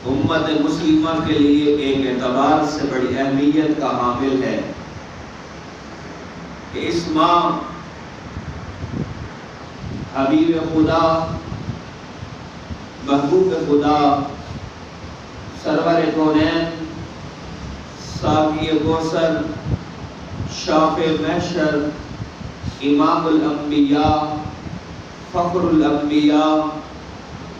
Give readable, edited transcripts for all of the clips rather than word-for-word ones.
امت مسلمہ کے لیے ایک اعتبار سے بڑی اہمیت کا حامل ہے کہ اس ماہ حبیب خدا، محبوب خدا، سرور کونین، ساقی کوثر، شافع محشر، امام الانبیاء، فخر الانبیاء،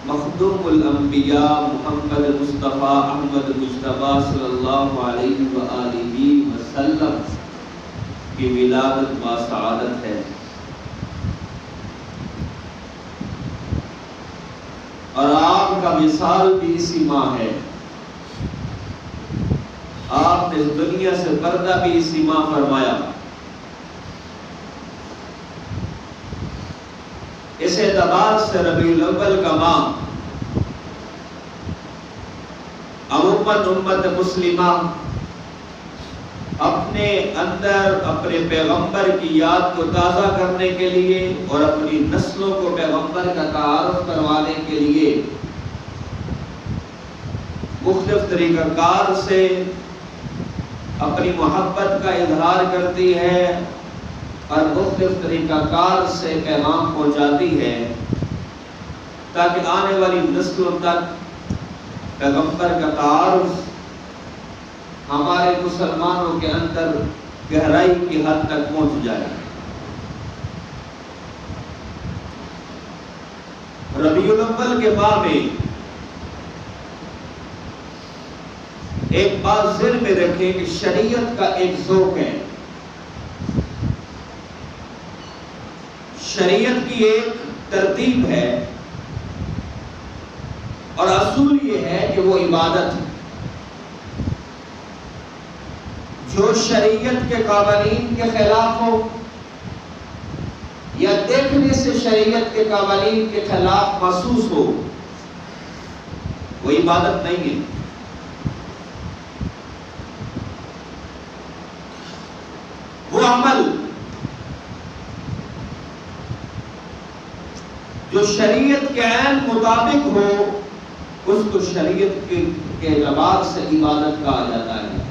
مخدوم الانبیاء، محمد مصطفیٰ احمد مجتبیٰ صلی اللہ علیہ وآلہ وسلم کی ولادت باسعادت ہے۔ اور آپ کا وصال بھی اسی ماہ ہے، آپ نے اس دنیا سے پردہ بھی اسی ماہ فرمایا۔ اس اعتبار سے ربیع الاول کا ماہ عموماً امت مسلمہ اپنے اندر اپنے پیغمبر کی یاد کو تازہ کرنے کے لیے اور اپنی نسلوں کو پیغمبر کا تعارف کروانے کے لیے مختلف طریقہ کار سے اپنی محبت کا اظہار کرتی ہے اور مختلف طریقہ کار سے پیغام پہنچاتی ہے تاکہ آنے والی نسلوں تک پیغمبر کا تعارف ہمارے مسلمانوں کے اندر گہرائی کی حد تک پہنچ جائے۔ ربیع الاول کے ماہ میں ایک بات ذہن میں رکھیں کہ شریعت کا ایک ذوق ہے، شریعت کی ایک ترتیب ہے اور اصول یہ ہے کہ وہ عبادت ہے۔ جو شریعت کے قوانین کے خلاف ہو یا دیکھنے سے شریعت کے قوانین کے خلاف محسوس ہو وہ عبادت نہیں ہے۔ وہ عمل جو شریعت کے عین مطابق ہو اس کو شریعت کے اعتبار سے عبادت کہا جاتا ہے۔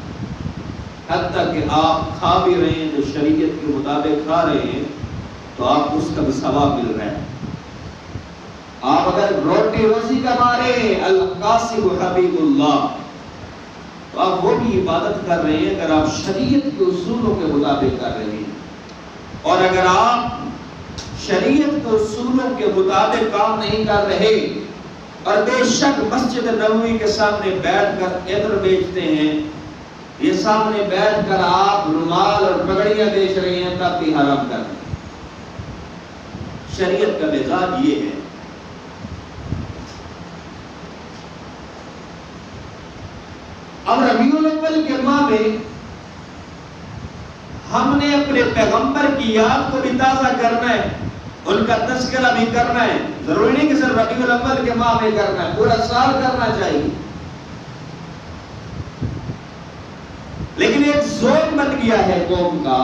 حتیٰ کہ آپ کھا بھی رہے ہیں جو شریعت کے مطابق کھا رہے ہیں تو آپ اس کا بھی ثواب مل رہا ہے۔ آپ اگر روٹی روزی کما رہے ہیں القاسم حبیب اللہ تو آپ وہ بھی عبادت کر رہے ہیں اگر آپ شریعت کے اصولوں کے مطابق کر رہے ہیں، اور اگر آپ شریعت کے اصولوں کے مطابق کام نہیں کر رہے اور بے شک مسجد نبوی کے سامنے بیٹھ کر عطر بیچتے ہیں، یہ سامنے بیٹھ کر آپ رومال اور پگڑیاں بیچ رہے ہیں تب بھی حرام کر رہے ہیں۔ شریعت کا مزاج یہ ہے۔ اب ربیع الاول کے ماہ میں ہم نے اپنے پیغمبر کی یاد کو بھی تازہ کرنا ہے، ان کا تذکرہ بھی کرنا ہے۔ ضروری نہیں کہ صرف ربیع الاول کے ماہ میں کرنا ہے، پورا سال کرنا چاہیے، لیکن ایک ذوق بن گیا ہے قوم کا۔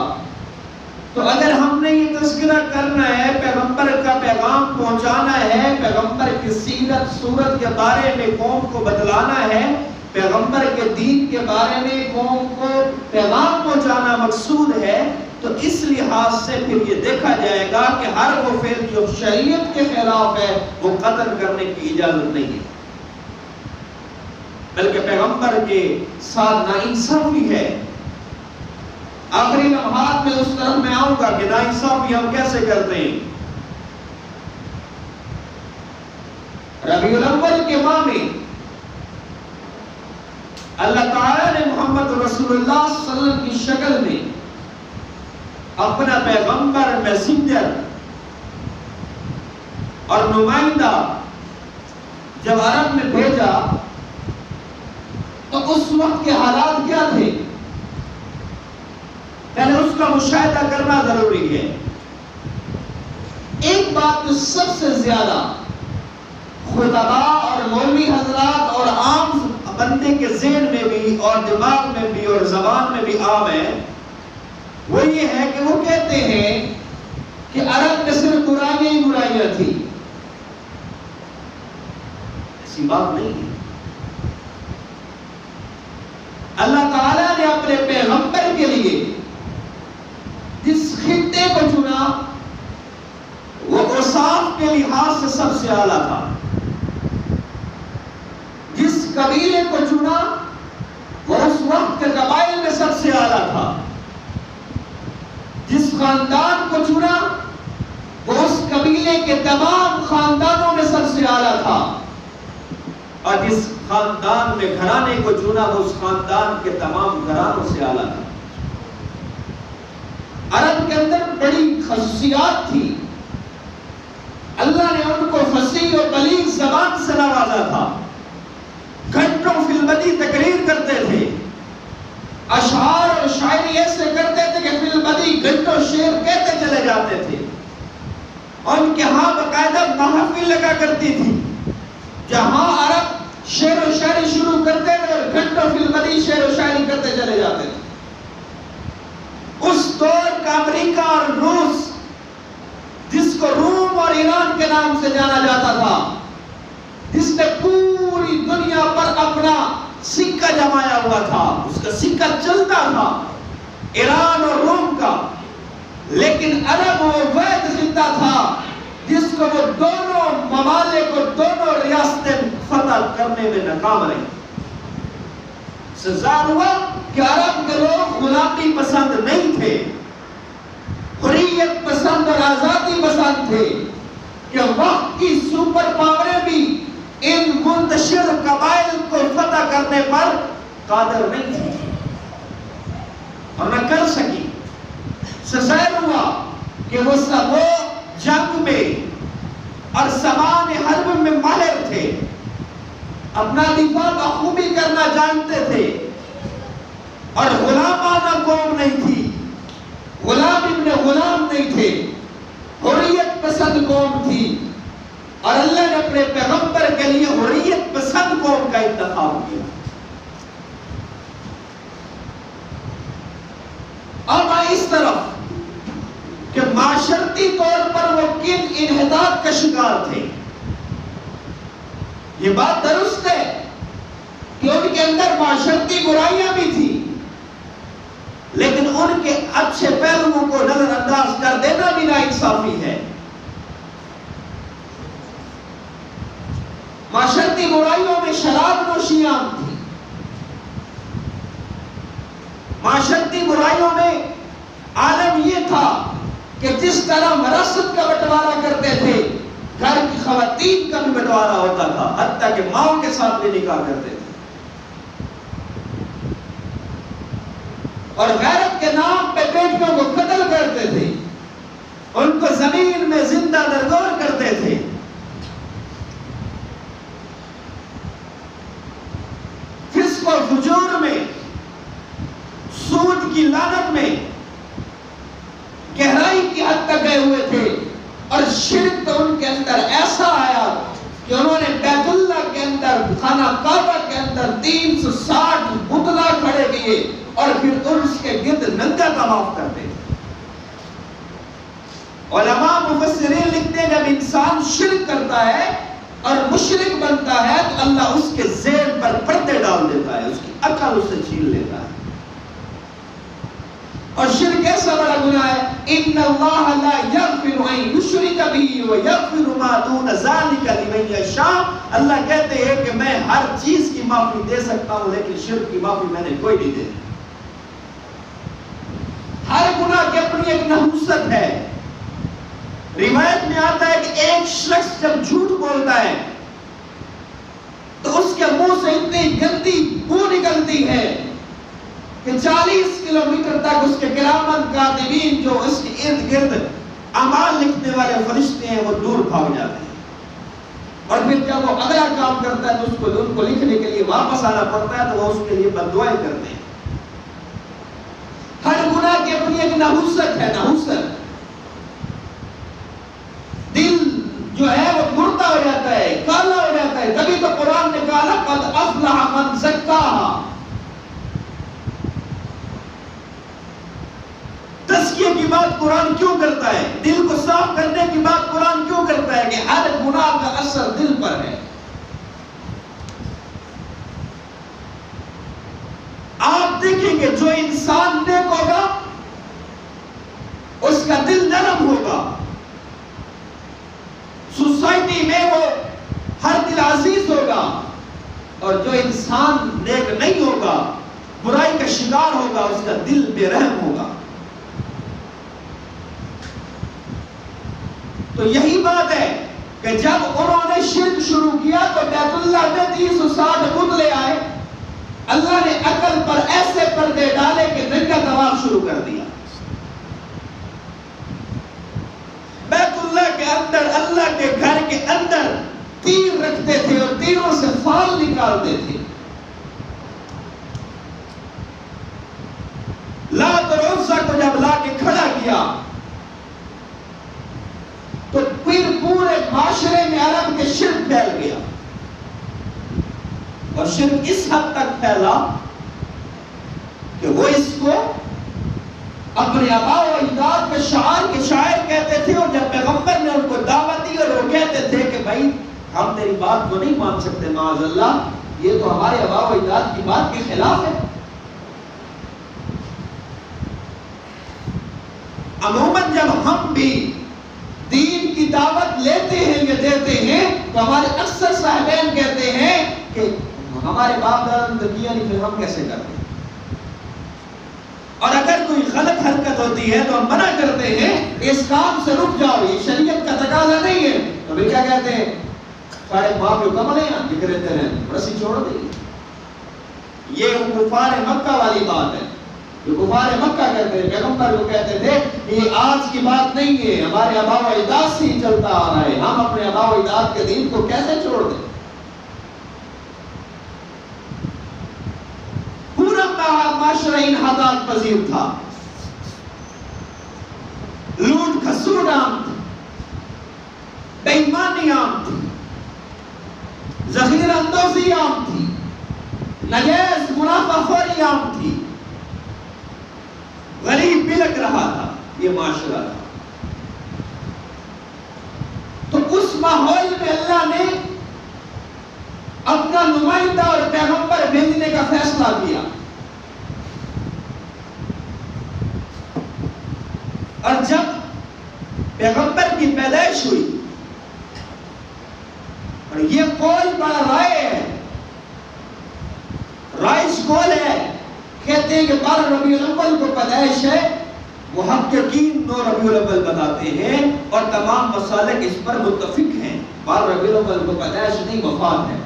تو اگر ہم نے یہ تذکرہ کرنا ہے، پیغمبر کا پیغام پہنچانا ہے، پیغمبر کی سیرت صورت کے بارے میں قوم کو بتلانا ہے، پیغمبر کے دین کے بارے میں قوم کو پیغام پہنچانا مقصود ہے، تو اس لحاظ سے پھر یہ دیکھا جائے گا کہ ہر وہ فعل جو شریعت کے خلاف ہے وہ قتل کرنے کی اجازت نہیں ہے، بلکہ پیغمبر کے ساتھ ناانصافی ہے۔ آخری لمحات میں اس طرف میں آؤں گا کہ ناانصافی ہم کیسے کرتے ہیں۔ ربیع الاول کے ماہ میں اللہ تعالیٰ نے محمد رسول اللہ صلی اللہ علیہ وسلم کی شکل میں اپنا پیغمبر، میسنجر اور نمائندہ جب عرب میں بھیجا تو اس وقت کے حالات کیا تھے؟ پہلے اس کا مشاہدہ کرنا ضروری ہے۔ ایک بات جو سب سے زیادہ خطباء اور مولوی حضرات اور عام بندے کے ذہن میں بھی اور دماغ میں بھی اور زبان میں بھی عام ہے، وہ یہ ہے کہ وہ کہتے ہیں کہ عرب میں صرف برائیاں ہی برائیاں تھی۔ ایسی بات نہیں ہے۔ اللہ تعالیٰ نے اپنے پیغمبر کے لیے جس خطے کو چنا وہ اوصاف کے لحاظ سے سب سے اعلیٰ تھا. جس قبیلے کو چنا وہ اس وقت کے قبائل میں سب سے اعلیٰ تھا. جس خاندان کو چنا وہ اس قبیلے کے تمام خاندانوں میں سب سے اعلیٰ تھا. اور جس خاندان میں گھرانے کو چنا وہ اس خاندان کے تمام گھرانوں سے اعلیٰ تھا. عرب کے اندر بڑی خصوصیات تھی. اللہ نے ان کو فصیح و بلیغ زبان سے نوازا تھا. گھنٹوں فی المدی تقریر کرتے تھے. اشعار اور شاعری ایسے کرتے تھے کہ فی المدی گھنٹوں شعر کہتے چلے جاتے تھے. ان کے ہاں باقاعدہ محفل لگا کرتی تھی جہاں عرب شعر و شاعری شروع کرتے تھے اور گھنٹوں فی المدی شعر و شاعری کرتے چلے جاتے تھے. اس دور کا امریکہ اور روس جس کو روم اور ایران کے نام سے جانا جاتا تھا، جس نے پوری دنیا پر اپنا سکہ جمایا ہوا تھا، اس کا سکہ چلتا تھا ایران اور روم کا، لیکن عرب وہ واحد خطہ تھا جس کو وہ دونوں ممالک اور دونوں ریاستیں فتح کرنے میں ناکام رہی. ظاہر ہوا کہ عرب کے لوگ غلامی پسند نہیں تھے، حریت پسند اور آزادی پسند تھے کہ وقت کی سپر پاوریں بھی ان منتشر قبائل کو فتح کرنے پر قادر نہیں تھی اور نہ کر سکی. ظاہر ہوا کہ وہ سب جنگ میں اور سامان حرب میں ماہر تھے، اپنا دفاع بخوبی کرنا جانتے تھے اور غلامانہ قوم نہیں تھی، غلام ابن غلام نہیں تھے، حریت پسند قوم تھی. اور اللہ نے اپنے پیغمبر کے لیے حریت پسند قوم کا انتخاب کیا. اب اس طرف کہ معاشرتی طور پر وہ کن انحطاط کا شکار تھے. یہ بات درست ہے کہ ان کے اندر معاشرتی برائیاں بھی تھی، لیکن ان کے اچھے پہلوؤں کو نظر انداز کر دینا بھی ناانصافی ہے. معاشرتی برائیوں میں شراب نوشی عام تھی. معاشرتی برائیوں میں عالم یہ تھا کہ جس طرح وراثت کا بٹوارا کرتے تھے، گھر کی خواتین کا بھی بٹوارا ہوتا تھا، حتیٰ کہ ماؤں کے ساتھ بھی نکاح کرتے تھے. اور غیرت کے نام پہ بیٹیوں کو قتل کرتے تھے، ان کو زمین میں زندہ درگور کرتے تھے. فسق و فجور میں، سود کی لعنت میں گہرائی کی حد تک گئے ہوئے تھے. اور شرک تو ان کے اندر ایسا آیا کہ انہوں نے بیت اللہ کے اندر، خانہ کعبہ کے اندر 360 بتلا کھڑے کیے اور پھر اس کے گرد ننگا طواف کرتے تھے. علماء مفسرین لکھتے ہیں جب انسان شرک کرتا ہے اور مشرک بنتا ہے تو اللہ اس کے ذہن پر پردے ڈال دیتا ہے، اس کی عقل اسے چھین لیتا ہے. اور شرک ایسا بڑا گناہ ہے، ان اللہ لا یغفر ان یشرک به ویغفر ما دون ذلک لمن یشاء. اللہ کہتے ہیں کہ میں ہر چیز کی معافی دے سکتا ہوں لیکن شرک کی معافی میں نے کوئی نہیں دی. ہر گناہ کی اپنی ایک نحوست ہے. روایت میں آتا ہے کہ ایک شخص جب جھوٹ بولتا ہے تو اس کے منہ سے اتنی گندی بو نکلتی ہے کہ 40 کلومیٹر تک اس کے کرامن کاتبین جو اس کے ارد گرد اعمال لکھنے والے فرشتے ہیں وہ دور بھاگ جاتے ہیں. اور پھر جب وہ اگلا کام کرتا ہے تو اس کو ان کو لکھنے کے لیے واپس آنا پڑتا ہے تو وہ اس کے لیے بددعائیں کرتے ہیں. ہر گناہ کی اپنی ایک نحوست ہے. نحوست دل جو ہے وہ مردہ ہو جاتا ہے، کالا ہو جاتا ہے. تبھی تو قرآن نے کہا قد افلح من زکاہا. تزکیے کی بات قرآن کیوں کرتا ہے؟ دل کو صاف کرنے کی بات قرآن کیوں کرتا ہے؟ کہ ہر گناہ کا اثر دل پر ہے. کہ جو انسان نیک ہوگا اس کا دل نرم ہوگا، سوسائٹی میں وہ ہر دل عزیز ہوگا، اور جو انسان نیک نہیں ہوگا، برائی کا شکار ہوگا، اس کا دل بے رحم ہوگا۔ تو یہی بات ہے کہ جب انہوں نے شرک شروع کیا تو بیت اللہ میں 360 بت لے آئے، اللہ نے عقل پر ایسے پردے ڈالے کہ ننگا طواف شروع کر دیا۔ بیت اللہ کے اندر، اللہ کے گھر کے اندر تیر رکھتے تھے اور تیروں سے فال نکالتے تھے۔ لات اور عزا کو جب لا کے کھڑا کیا تو پھر پورے معاشرے میں عرب کے شرک پھیل گیا، اور شرک اس حد تک پھیلا کہ وہ اس کو اپنے آباء و اجداد کے شاعر کے شاعر کہتے تھے، اور جب پیغمبر نے ان کو دعوت دی اور وہ کہتے تھے کہ بھائی ہم تیری بات کو نہیں مان سکتے، معاذ اللہ، یہ تو ہمارے آباء و اجداد کی بات کے خلاف ہے۔ عموماً جب ہم بھی دین کی دعوت لیتے ہیں یا دیتے ہیں تو ہمارے اکثر صاحبین کہتے ہیں کہ ہمارے باپ دادا نے کیا نہیں، پھر ہم کیسے کرتے ہیں؟ اور اگر کوئی غلط حرکت ہوتی ہے تو ہم منع کرتے ہیں اس کام سے رک جاؤ، یہ شریعت کا تقاضا نہیں ہے، تو پھر کیا کہتے ہیں؟ سارے باپ جو کمل ہیں ذکر رہتے ہیں، رسی چھوڑ دیں۔ یہ کفار مکہ والی بات ہے، جو کفار مکہ کہتے ہیں، پیغمبر کو کہتے تھے یہ آج کی بات نہیں ہے، ہمارے آباء و اجداد سے ہی چلتا آ رہا ہے، ہم اپنے آباء و اجداد کے دین کو کیسے چھوڑ دیں؟ پورا معاشرہ انحطاط پذیر تھا، لوٹ کھسوٹ عام تھی، بے ایمانی عام تھی، ذخیرہ اندوزی عام تھی، نجائز منافع خوری عام تھی، غریب بلک رہا تھا، یہ معاشرہ تھا۔ تو اس ماحول میں اللہ نے اپنا نمائندہ اور پیغمبر بھیجنے کا فیصلہ کیا، اور جب پیغمبر کی پیدائش ہوئی، اور یہ قول بڑا رائے ہے، رائج قول ہے، کہتے ہیں کہ 12 ربیع الاول کو پیدائش ہے، محققین 9 ربیع الاول بتاتے ہیں، اور تمام مسالک اس پر متفق ہیں، 12 ربیع الاول کو پیدائش نہیں، وفات ہے۔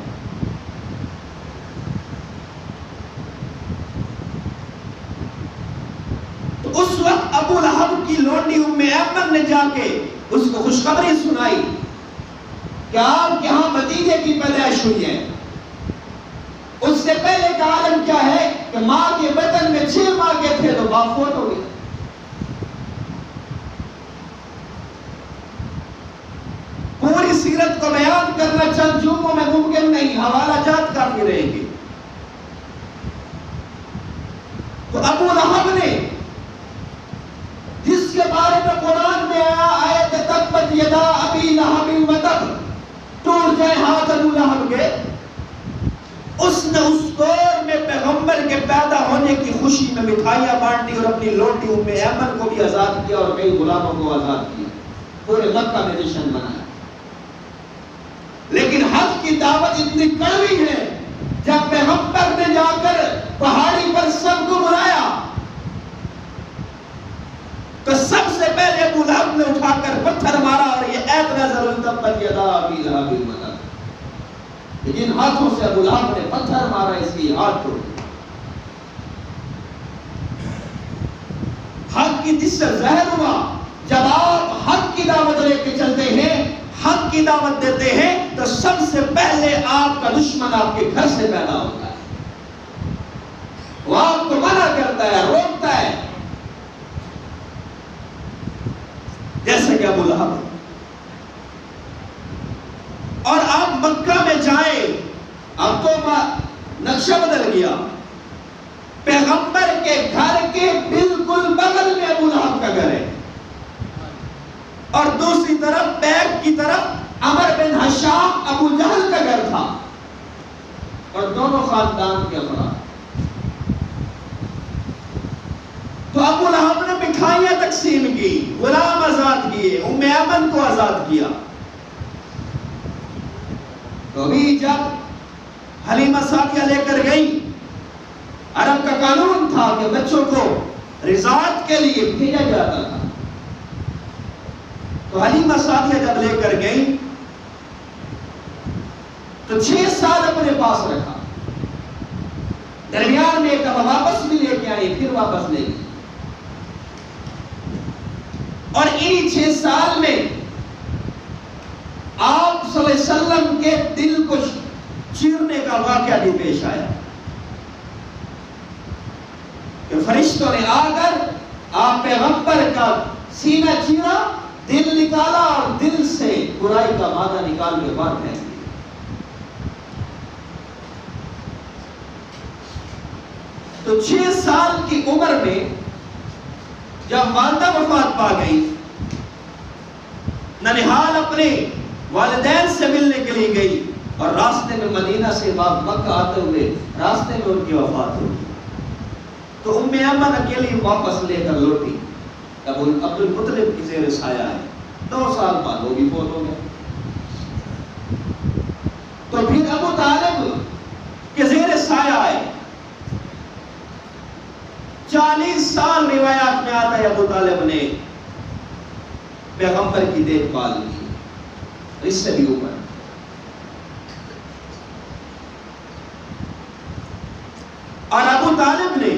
تو اس وقت ابو لہب کی لونڈی ام ایمن نے جا کے اس کو خوشخبری سنائی کہ آپ کے ہاں بھتیجے کی پیدائش ہوئی ہے۔ اس سے پہلے کا عالم کیا ہے کہ ماں کے بطن میں 6 ماہ کے تھے تو باپ فوت ہو گئے۔ پوری سیرت کو بیان کرنا چند جملوں میں ممکن نہیں، حوالہ جات کافی رہیں گے۔ تو ابو لہب نے، جس کے بارے میں قرآن میں آیا آیت تبت یدا ابی لہب وتب، ٹوٹ جائے ہاتھ ابو لہب کے، اس نے اس دور میں پیغمبر کے پیدا ہونے کی خوشی میں مٹھائیاں بانٹی اور اپنی لونڈی ام ایمن کو بھی آزاد کیا اور کئی غلاموں کو آزاد کیا، پورے مکہ میں جشن منایا۔ لیکن حق کی دعوت اتنی کڑوی ہے، جب پیغمبر نے جا کر پہاڑی پر سب کو بلایا تو سب سے پہلے ابو لہب نے اٹھا کر پتھر مارا، اور یہ ایت نازل ہوئی تبت یدا ابی لہب وتب، جن ہاتھوں سے ابو لہب نے پتھر مارا اس کی ہاتھ ٹوٹ گئے۔ حق کی جس سے ظاہر ہوا، جب آپ حق کی دعوت لے کے چلتے ہیں، حق کی دعوت دیتے ہیں، تو سب سے پہلے آپ کا دشمن آپ کے گھر سے پیدا ہوتا ہے، وہ آپ کو منع کرتا ہے، روکتا ہے، جیسے کہ ابو لہب۔ اور آپ مکہ میں جائیں، اب تو نقشہ بدل گیا، پیغمبر کے گھر کے بالکل بغل میں ابو لہب کا گھر ہے، اور دوسری طرف بیک کی طرف عمر بن ہشام ابو جہل کا گھر تھا، اور دونوں خاندان کے افراد۔ تنخواہیں تقسیم کی، غلام آزاد کیے، ام ایمن کو آزاد کیا. تو ابھی جب حلیمہ سعدیہ لے کر گئی، عرب کا قانون تھا کہ بچوں کو رضاعت کے لیے بھیجا جاتا تھا. تو حلیمہ سعدیہ جب لے کر گئی تو 6 سال اپنے پاس رکھا. درمیان میں ایک دفعہ واپس بھی لے کے آئی، پھر واپس لے گئی. اور انہی 6 سال میں آپ صلی اللہ علیہ وسلم کے دل کو چیرنے کا واقعہ بھی پیش آیا کہ فرشتوں نے آ کر آپ پیغمبر کا سینہ چیرا، دل نکالا اور دل سے برائی کا مادہ نکال کے باہر پھینک دیا. تو 6 سال کی عمر میں جب والدہ وفات پا گئی، ننہال اپنے والدین سے ملنے کے لیے گئی اور راستے میں مدینہ سے مکہ آتے ہوئے راستے میں ان کی وفات ہو گئی. تو ام ایمن اکیلی واپس لے کر لوٹی. اب عبد المطلب کی زیر سایہ ہے، 2 سال بعد وہ بھی فوت ہو گئے. تو پھر ابو طالب کے زیر سایہ آئے. 40 سال روایات میں آتا ہے ابو طالب نے پیغمبر کی دیکھ بھال کی، اس سے بھی اوپر. اور ابو طالب نے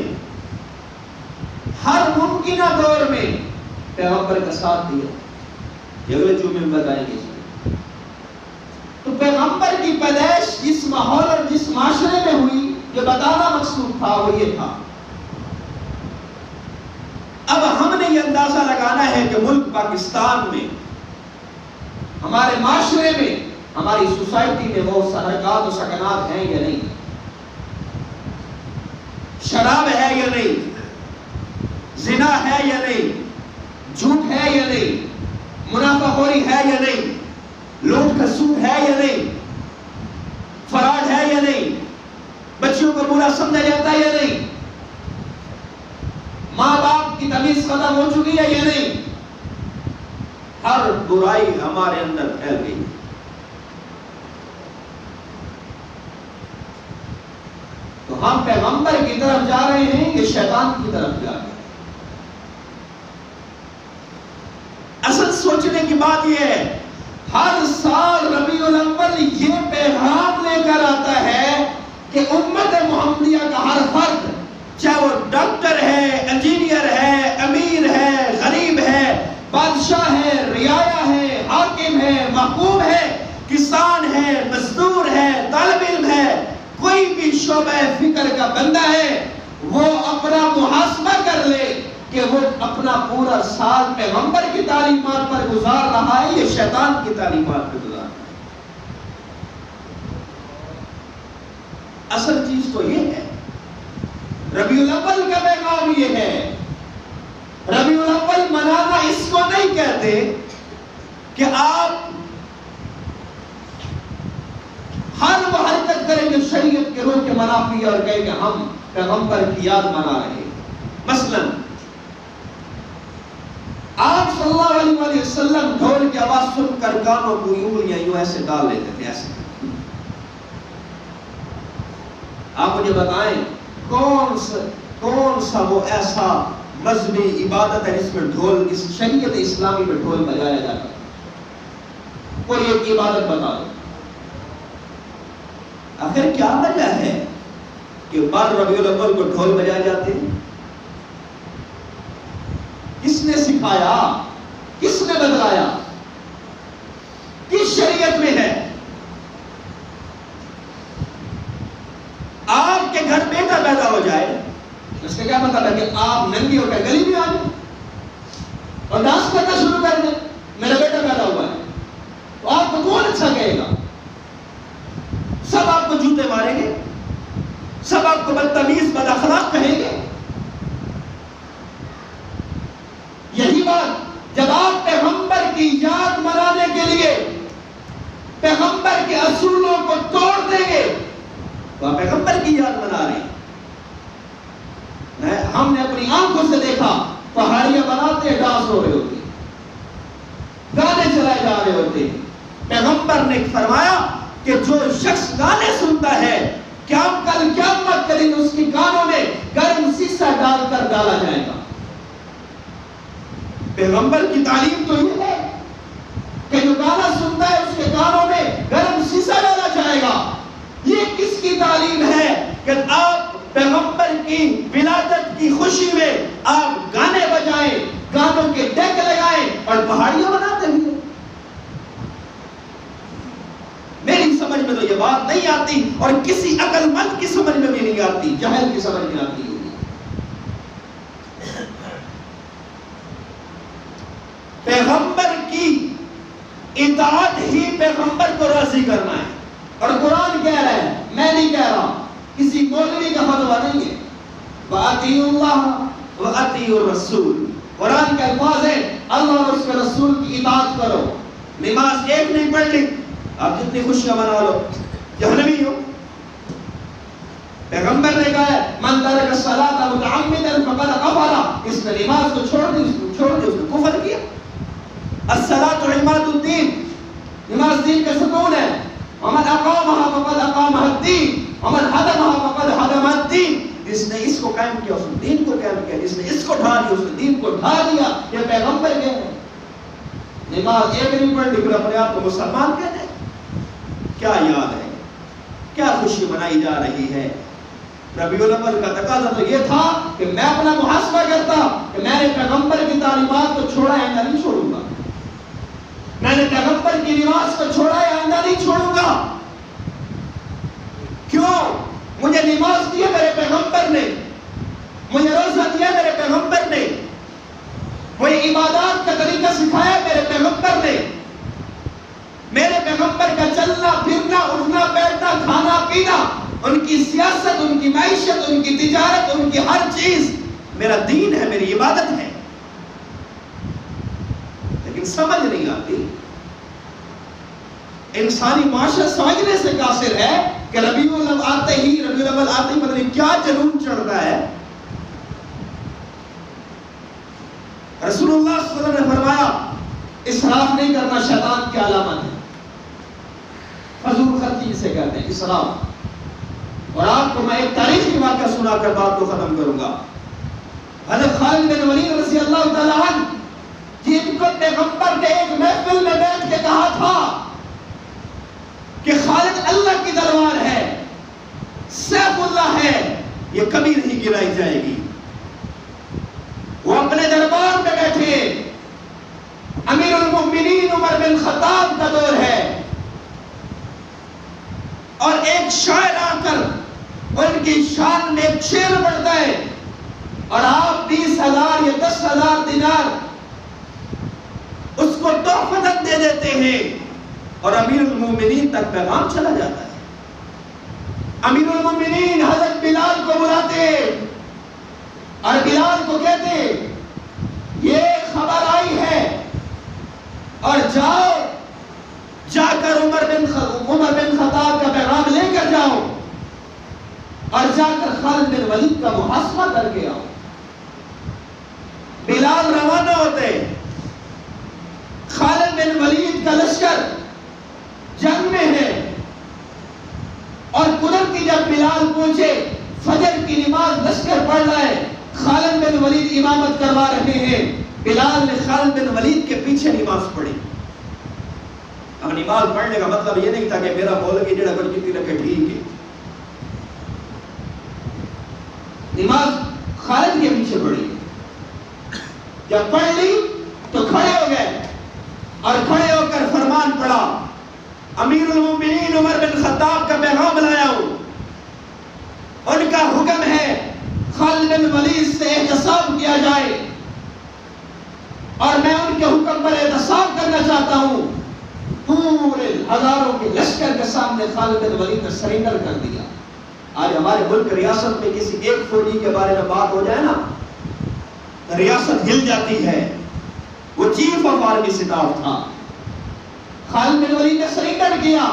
ہر ممکنہ دور میں پیغمبر کا ساتھ دیا. یہ اگلے جمعے میں بتائیں گے. تو پیغمبر کی پیدائش جس ماحول اور جس معاشرے میں ہوئی، جو بتانا مقصود تھا وہ یہ تھا. اب ہم نے یہ اندازہ لگانا ہے کہ ملک پاکستان میں، ہمارے معاشرے میں، ہماری سوسائٹی میں وہ حرکات و سکنات ہیں یا نہیں، شراب ہے یا نہیں، زنا ہے یا نہیں، جھوٹ ہے یا نہیں، منافع خوری ہے یا نہیں، لوٹ کھسوٹ ہے یا نہیں، فراڈ ہے یا نہیں، بچوں کو برا سمجھا جاتا ہے یا نہیں، ماں باپ کی تمیز ختم ہو چکی ہے یا نہیں. ہر برائی ہمارے اندر پھیل گئی. تو ہم پیغمبر کی طرف جا رہے ہیں کہ شیطان کی طرف جا رہے ہیں؟ اصل سوچنے کی بات یہ ہے، ہر سال ربیع الاول یہ پیغام لے کر آتا ہے کہ امت محمدیہ کا ہر فرد، چاہے وہ ڈاکٹر ہے، انجینئر ہے، امیر ہے، غریب ہے، بادشاہ ہے، رعایا ہے، حاکم ہے، محکوم ہے، کسان ہے، مزدور ہے، طالب علم ہے، کوئی بھی شعبہ فکر کا بندہ ہے، وہ اپنا محاسبہ کر لے کہ وہ اپنا پورا سال پیغمبر کی تعلیمات پر گزار رہا ہے یا شیطان کی تعلیمات پر گزار رہا ہے. اصل چیز تو یہ ہے. ربیع الاول کا پیغام یہ ہے. ربیع الاول منانا اس کو نہیں کہتے کہ آپ ہر وہ حرکت کریں جو شریعت کے روح کے منافی اور کہیں کہ ہم پیغمبر کی یاد منا رہے ہیں. مثلا آپ صلی اللہ علیہ وسلم ڈھول کی آواز سن کر کانوں کو یوں ایسے ڈال لیتے تھے، ایسے. آپ مجھے بتائیں کون سا وہ ایسا مذہبی عبادت ہے جس میں ڈھول، اس شریعت اسلامی میں ڈھول بجایا جاتا ہے؟ کوئی ایک عبادت بتا دو. آخر کیا وجہ ہے کہ بار ربیع الاول کو ڈھول بجائے جاتے ہیں؟ کس نے سکھایا؟ کس نے بتلایا؟ کس شریعت میں ہے؟ آپ کے گھر بیٹا پیدا ہو جائے، اس کا کیا مطلب ہے کہ آپ ننگی ہو کر گلی میں آ جائیں اور ڈانس کرنا شروع کر دیں؟ میرا بیٹا پیدا ہوا ہے، تو آپ کو کون اچھا کہے گا؟ سب آپ کو جوتے ماریں گے، سب آپ کو بدتمیز بد اخلاق کہیں گے. یہی بات جب آپ پیغمبر کی یاد منانے کے لیے پیغمبر کے اصولوں کو توڑ دیں گے تو آپ پیغمبر کی یاد منا رہے ہیں. ہم نے اپنی آنکھوں سے دیکھا پہاڑیاں بناتے ڈانس ہو رہے ہوتے، گانے چلائے جا رہے ہوتے. پیغمبر نے فرمایا کہ جو شخص گانے سنتا ہے کل قیامت کے دن اس کی کانوں میں گرم سیسا ڈال کر ڈالا جائے گا. پیغمبر کی تعلیم تو یہ ہے کہ جو گانا سنتا ہے اس کے کانوں میں گرم سیسا ڈالا جائے گا. یہ کس کی تعلیم ہے کہ آپ پیغمبر کی ولادت کی خوشی میں آپ گانے بجائیں، گانوں کے ڈیک لگائیں اور پہاڑیاں بناتے ہیں؟ میری سمجھ میں تو یہ بات نہیں آتی اور کسی عقل مند کی سمجھ میں بھی نہیں آتی، جاہل کی سمجھ میں آتی ہوگی. پیغمبر کی اطاعت ہی پیغمبر کو راضی کرنا ہے. اور قرآن کہہ رہا ہے، میں نہیں کہہ رہا، کسی مولوی کا فتویٰ نہیں ہے. وَأَطِيعُوا اللَّهَ وَأَطِيعُوا الرَّسُولَ، قرآن کے الفاظ ہیں اللہ اور اس کے رسول کی اطاعت کرو. نماز ایک نہیں پڑھ لی، آپ جتنی خوشیاں منا لو، جہنمی ہو. پیغمبر نے کہا ہے من ترک الصلاۃ متعمدا فقد کفر، اس نے نماز کو چھوڑ دی اس نے کفر کیا. الصلاۃ عماد الدین، نماز دین کا ستون ہے. ومن اقامها فقد اقامها الدین ومن هدمها فقد هدم الدین، جس نے اس کو قائم کیا اس نے دین کو قائم کیا، جس نے اس کو ڈھا دیا اس نے دین کو ڈھا دیا. یہ پیغمبر کہہ رہے ہیں. نماز ایک نہیں پڑھ لی پھر اپنے آپ کو مسلمان کہتے ہیں. کیا یاد ہے، کیا خوشی منائی جا رہی ہے. ربیع الاول کا تقاضا تو یہ تھا کہ میں اپنا محاسبہ کرتا کہ میں نے پیغمبر کی تعلیمات کو چھوڑا ہے یا نہیں چھوڑوں گا. میں نے پیغمبر کی نماز کو چھوڑا ہے آئندہ نہیں چھوڑوں گا. کیوں؟ مجھے نماز دی ہے میرے پیغمبر نے، مجھے روزہ دیا میرے پیغمبر نے، مجھے عبادات کا طریقہ سکھایا میرے پیغمبر نے. میرے پیغمبر کا چلنا پھرنا اٹھنا بیٹھنا کھانا پینا، ان کی سیاست، ان کی معیشت، ان کی تجارت، ان کی ہر چیز میرا دین ہے، میری عبادت ہے. لیکن سمجھ نہیں آتی. انسانی معاشرہ سمجھنے سے قاصر ہے کہ ربیع الاول آتے ہی پتہ نہیں کیا جنون چڑھتا ہے. رسول اللہ صلی اللہ علیہ وسلم نے فرمایا اسراف نہیں کرنا شیطان کی علامت ہے. فضول خرچی جسے کہتے ہیں اسراف. اور آپ کو میں ایک تاریخی واقعہ سنا کر بات کو ختم کروں گا. حضرت خالد بن ولید رضی اللہ تعالیٰ عنہ جن کو پیغمبر نے ایک محفل میں بیٹھ کے کہا تھا کہ خالد اللہ کی تلوار ہے، سیف اللہ ہے، یہ کبھی نہیں گرائی جائے گی. وہ اپنے دربار میں بیٹھے، امیر المؤمنین عمر بن خطاب کا دور ہے، اور ایک شاعر آ کر ان کی شان میں ایک شعر پڑھتا ہے اور آپ 20,000 یا 10,000 دینار اس کو تحفۃ دے دیتے ہیں اور امیر المومنین تک پیغام چلا جاتا ہے. امیر المومنین حضرت بلال کو بلاتے اور بلال کو کہتے یہ خبر آئی ہے اور جاؤ، جا کر عمر بن خطاب کا پیغام لے کر جاؤ اور جا کر خالد بن ولید کا محاسبہ کر کے آؤ. بلال روانہ ہوتے، خالد بن ولید کا لشکر جنگ میں ہے اور قدرتی جب بلال پہنچے فجر کی نماز لشکر پڑھ رہا ہے، خالد بن ولید امامت کروا رہے ہیں. بلال نے خالد بن ولید کے پیچھے نماز پڑھی. اب نماز پڑھنے کا مطلب یہ نہیں تھا کہ میرا مولوی جڑا کر جتنی رکھے ٹھیک ہے. نماز خالد کے پیچھے پڑھی. جب پڑھ لی تو کھڑے ہو گئے اور کھڑے ہو کر فرمان پڑھا، امیر المومنین عمر بن خطاب کا پیغام لایا ہوں. ان کا حکم ہے خالد بن ولید سے احتساب کیا جائے اور میں ان کے حکم پر احتساب کرنا چاہتا ہوں. پورے ہزاروں کے لشکر کے سامنے خالد بن ولید نے سرنڈر کر دیا. آج ہمارے ملک ریاست میں کسی ایک فوجی کے بارے میں بات ہو جائے نا، ریاست ہل جاتی ہے. وہ چیف آف آرمی اسٹاف تھا. خالد بن ولید نے سرنڈر کیا،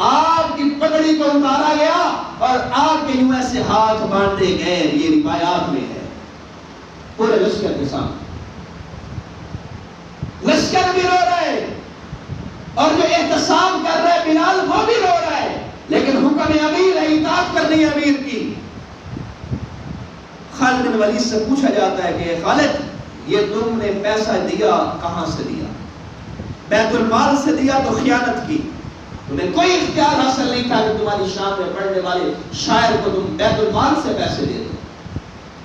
آپ کی پگڑی کو اتارا گیا اور آپ کے یوں ایسے ہاتھ باندھے گئے. یہ روایات میں ہے. پورے لشکر کے سامنے لشکر بھی رو رہا ہے، اور جو احتساب کر رہا ہے بلال وہ بھی رو رہا ہے، لیکن حکم امیر ہے، اطاعت کرنی ہے امیر کی۔ خالد بن ولید سے پوچھا جاتا ہے کہ خالد یہ تم نے پیسہ دیا کہاں سے دیا؟ بیت المال سے دیا تو خیانت کی، تمہیں کوئی اختیار حاصل نہیں تھا کہ تمہاری شان میں پڑھنے والے شاعر کو تم بیت المال سے پیسے دے دو،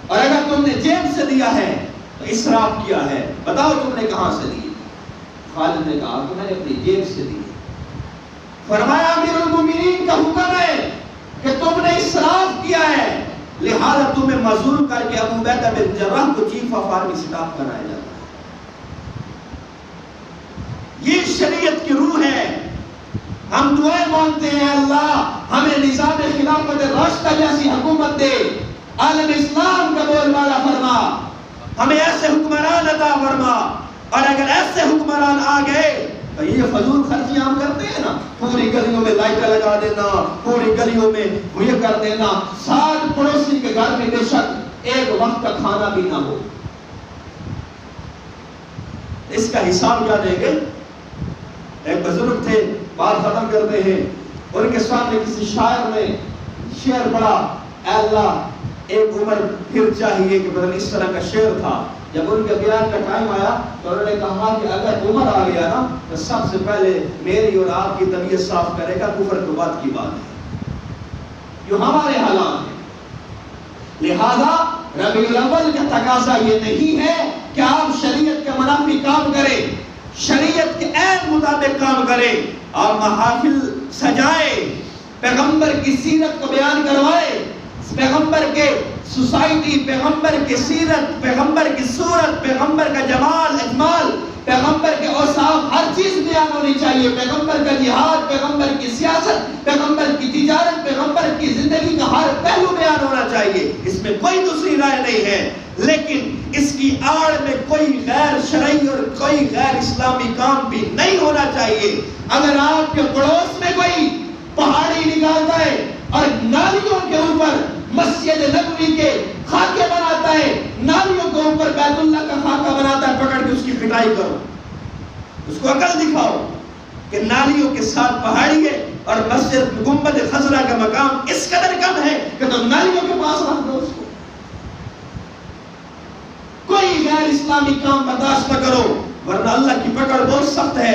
اور اگر تم نے جیب سے دیا ہے تو اسراف کیا ہے، بتاؤ تم نے کہاں سے دیے؟ خالد نے کہا کہ میں نے اپنی جیب سے دی۔ فرمایا امیر المومنین کا حکم ہے کہ تم نے اسراف کیا ہے، لہذا تمہیں معزول کر کے ابو عبیدہ بن جراح کو چیف آف آرمی اسٹاف بنایا جاتا ہے۔ یہ شریعت کی روح ہے۔ ہم دعائیں مانگتے ہیں اللہ ہمیں نظام خلافت راشدہ جیسی حکومت دے، عالم اسلام کا بول بالا فرما، ہمیں ایسے حکمران عطا فرما، اور اگر ایسے حکمران آ گئے تو یہ فضول خرچی ہم کرتے ہیں نا، پوری گلیوں میں لائٹیں لگا دینا، پوری گلیوں میں یہ کر دینا، ساتھ پڑوسی کے گھر میں بے شک ایک وقت کا کھانا بھی نہ ہو، اس کا حساب کیا دیں گے؟ ایک بزرگ تھے، بات ختم کرتے ہیں، ان کے سامنے کسی شاعر نے شعر پڑھا، اے اللہ ایک عمر پھر چاہیے کہ بدل اس طرح کا شعر تھا۔ جب ان کے بیان کا ٹائم آیا تو انہوں نے کہا کہ اگر عمر آ گیا نا تو سب سے پہلے میری اور آپ کی طبیعت صاف کرے گا، کفر تو بات کی بات ہے، جو ہمارے حالات ہیں۔ لہذا ربیع الاول کا تقاضا یہ نہیں ہے کہ آپ شریعت کے منافی کام کریں، شریعت کے عین مطابق کام کریں، آپ محافل سجائے، پیغمبر کی سیرت کو بیان کروائے، پیغمبر کے سوسائٹی، پیغمبر کی سیرت، پیغمبر کی صورت، پیغمبر کا جمال اجمال، پیغمبر کے اوصاف، ہر چیز بیان ہونی چاہیے، پیغمبر کا جہاد، پیغمبر کی سیاست، پیغمبر کی تجارت، پیغمبر کی زندگی کا ہر پہلو بیان ہونا چاہیے، اس میں کوئی دوسری رائے نہیں ہے، لیکن اس کی آڑ میں کوئی غیر شرعی اور کوئی غیر اسلامی کام بھی نہیں ہونا چاہیے۔ اگر آپ کے پڑوس میں کوئی پہاڑی نکالتا ہے اور نالیوں کے اوپر مسجد نبوی کے خاکے بناتا ہے، نالیوں کے اوپر بیت اللہ کا خاکہ بناتا ہے، پکڑ کے اس کی پٹائی کرو، اس کو عقل دکھاؤ کہ نالیوں کے ساتھ پہاڑی ہے اور مسجد گنبد خضرا کا مقام اس قدر کم ہے کہ تم نالیوں کے پاس رکھ دو اس کو۔ کوئی غیر اسلامی کام برداشت نہ کرو، ورنہ اللہ کی پکڑ بہت سخت ہے۔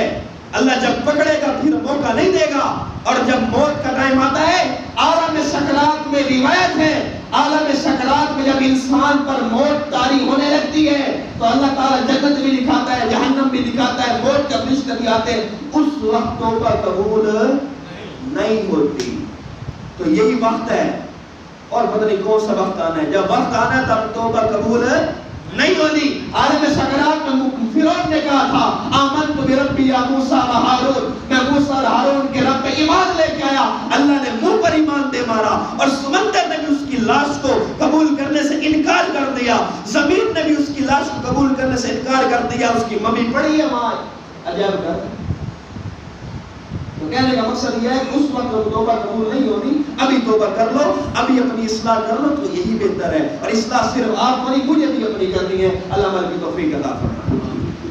اللہ جب پکڑے گا پھر موقع نہیں دے گا، اور جب موت کا ٹائم آتا ہے، عالم سکرات میں روایت ہے، عالم سکرات میں جب انسان پر موت طاری ہونے لگتی ہے تو اللہ تعالیٰ جنت بھی دکھاتا ہے، جہنم بھی دکھاتا ہے، موت کا فرشتہ بھی آتے ہیں، اس وقت توبہ قبول نہیں ہوتی۔ تو یہی وقت ہے، اور پتہ نہیں کون سا وقت آنا ہے، جب وقت آنا ہے تب توبہ قبول نہیں ہوتی۔ عالم سکرات میں فرعون نے کہا تھا آمنت بربی یا موسیٰ و ہارون، میں موسیٰ اور ہارون کے رب پہ ایمان لے کے آیا، اللہ نے منہ پر ایمان دے مارا، اور سمندر نے بھی اس کی لاش کو قبول کرنے سے انکار کر دیا، زمین نے بھی اس کی لاش کو قبول کرنے سے انکار کر دیا، اس کی ممی پڑی ہے وہاں، عجب کر۔ تو کہنے کا مقصد یہ ہے کہ اس وقت توبہ قبول نہیں ہونی، ابھی توبہ کر لو، ابھی اپنی اصلاح کر لو، تو یہی بہتر ہے، اور اصلاح صرف آپ کو نہیں مجھے بھی اپنی کرنی ہے۔ اللہ ہماری توفیق عطا فرمائے۔